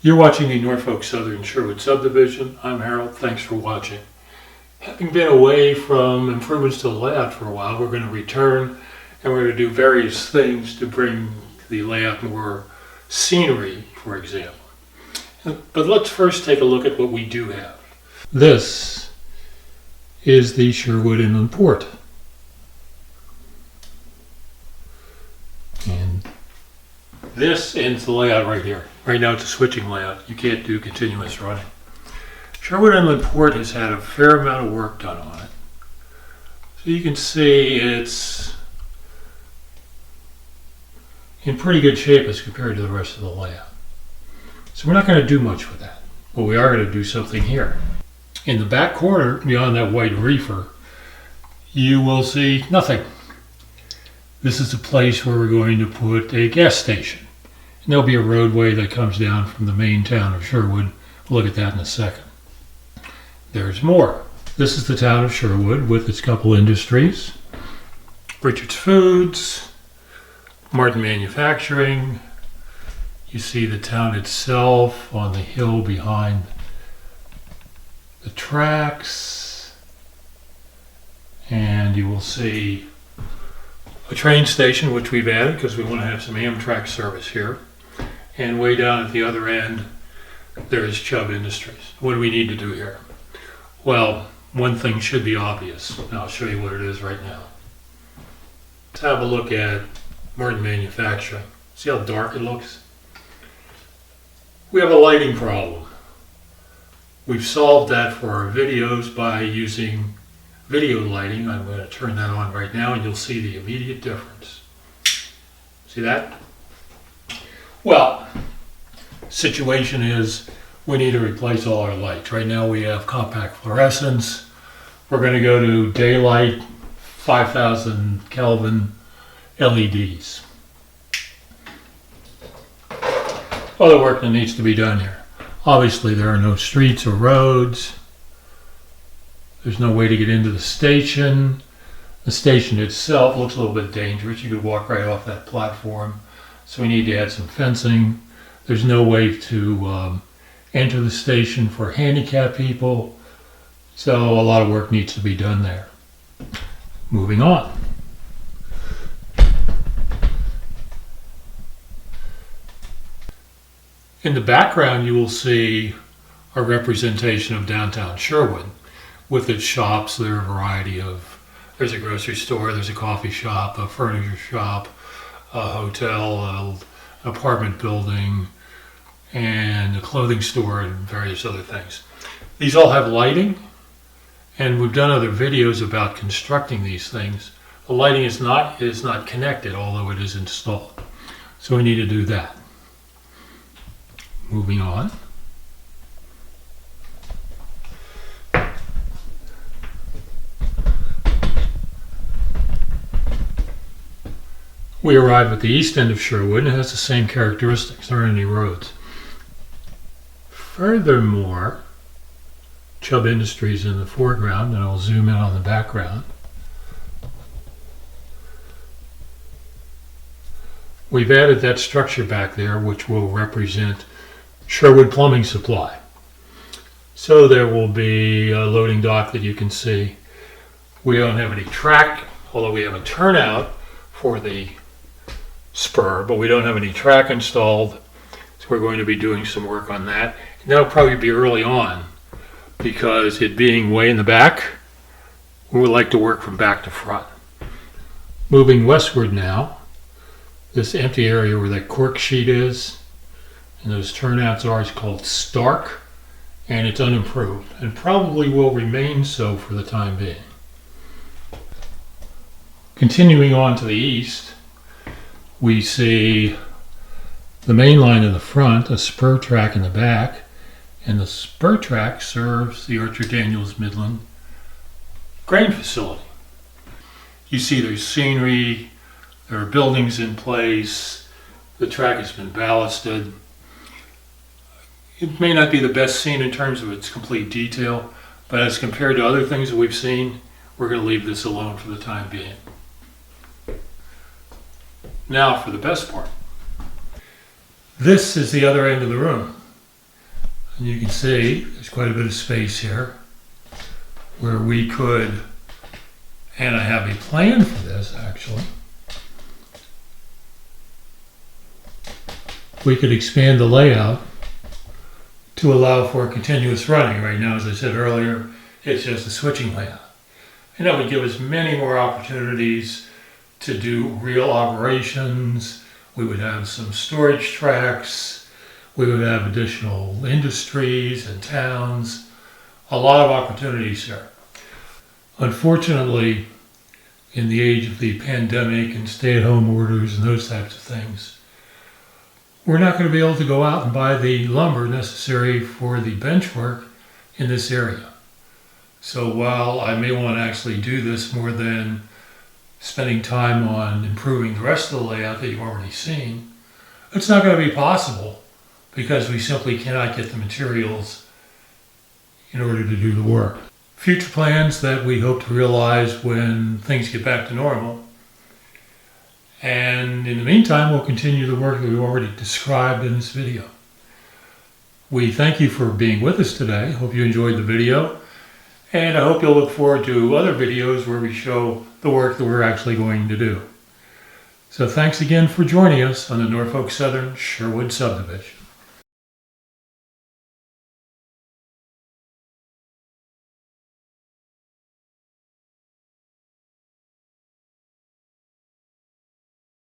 You're watching the Norfolk Southern Sherwood Subdivision. I'm Harold. Thanks for watching. Having been away from improvements to the layout for a while, we're going to return and we're going to do various things to bring the layout more scenery, for example. But let's first take a look at what we do have. This is the Sherwood Inland Port. And this ends the layout right here. Right now it's a switching layout. You can't do continuous running. Sherwood Inland Port has had a fair amount of work done on it. So you can see it's in pretty good shape as compared to the rest of the layout. So we're not going to do much with that, but we are going to do something here. In the back corner, beyond that white reefer, you will see nothing. This is the place where we're going to put a gas station. And there'll be a roadway that comes down from the main town of Sherwood. We'll look at that in a second. There's more. This is the town of Sherwood with its couple industries. Richard's Foods, Martin Manufacturing. You see the town itself on the hill behind the tracks. And you will see a train station, which we've added because we want to have some Amtrak service here. And way down at the other end, there is Chubb Industries. What do we need to do here? Well, one thing should be obvious, and I'll show you what it is right now. Let's have a look at Martin Manufacturing. See how dark it looks? We have a lighting problem. We've solved that for our videos by using video lighting. I'm going to turn that on right now and you'll see the immediate difference. See that? Well, situation is we need to replace all our lights. Right now we have compact fluorescents. We're going to go to daylight 5,000 Kelvin LEDs. Other work that needs to be done here. Obviously there are no streets or roads. There's no way to get into the station. The station itself looks a little bit dangerous. You could walk right off that platform. So we need to add some fencing. There's no way to enter the station for handicapped people. So a lot of work needs to be done there. Moving on. In the background you will see a representation of downtown Sherwood. With its shops, there are a variety of, there's a grocery store, there's a coffee shop, a furniture shop, a hotel, an apartment building, and a clothing store and various other things. These all have lighting, and we've done other videos about constructing these things. The lighting is not connected, although it is installed. So we need to do that. Moving on. We arrive at the east end of Sherwood and it has the same characteristics. There aren't any roads. Furthermore, Chubb Industries in the foreground, and I'll zoom in on the background. We've added that structure back there which will represent Sherwood Plumbing Supply. So there will be a loading dock that you can see. We don't have any track, although we have a turnout for the spur, but we don't have any track installed, so we're going to be doing some work on that. And that'll probably be early on because it being way in the back, we would like to work from back to front. Moving westward now, this empty area where that cork sheet is and those turnouts are is called Stark, and it's unimproved and probably will remain so for the time being. Continuing on to the east, we see the main line in the front, a spur track in the back, and the spur track serves the Archer Daniels Midland grain facility. You see there's scenery, there are buildings in place, the track has been ballasted. It may not be the best scene in terms of its complete detail, but as compared to other things that we've seen, we're going to leave this alone for the time being. Now for the best part. This is the other end of the room. And you can see there's quite a bit of space here where we could, and I have a plan for this actually, we could expand the layout to allow for continuous running. Right now, as I said earlier, it's just a switching layout. And that would give us many more opportunities to do real operations. We would have some storage tracks. We would have additional industries and towns. A lot of opportunities here. Unfortunately, in the age of the pandemic and stay-at-home orders and those types of things, we're not going to be able to go out and buy the lumber necessary for the bench work in this area. So while I may want to actually do this more than spending time on improving the rest of the layout that you've already seen, it's not going to be possible because we simply cannot get the materials in order to do the work. Future plans that we hope to realize when things get back to normal. And in the meantime, we'll continue the work that we've already described in this video. We thank you for being with us today. Hope you enjoyed the video. And I hope you'll look forward to other videos where we show the work that we're actually going to do. So thanks again for joining us on the Norfolk Southern Sherwood Subdivision.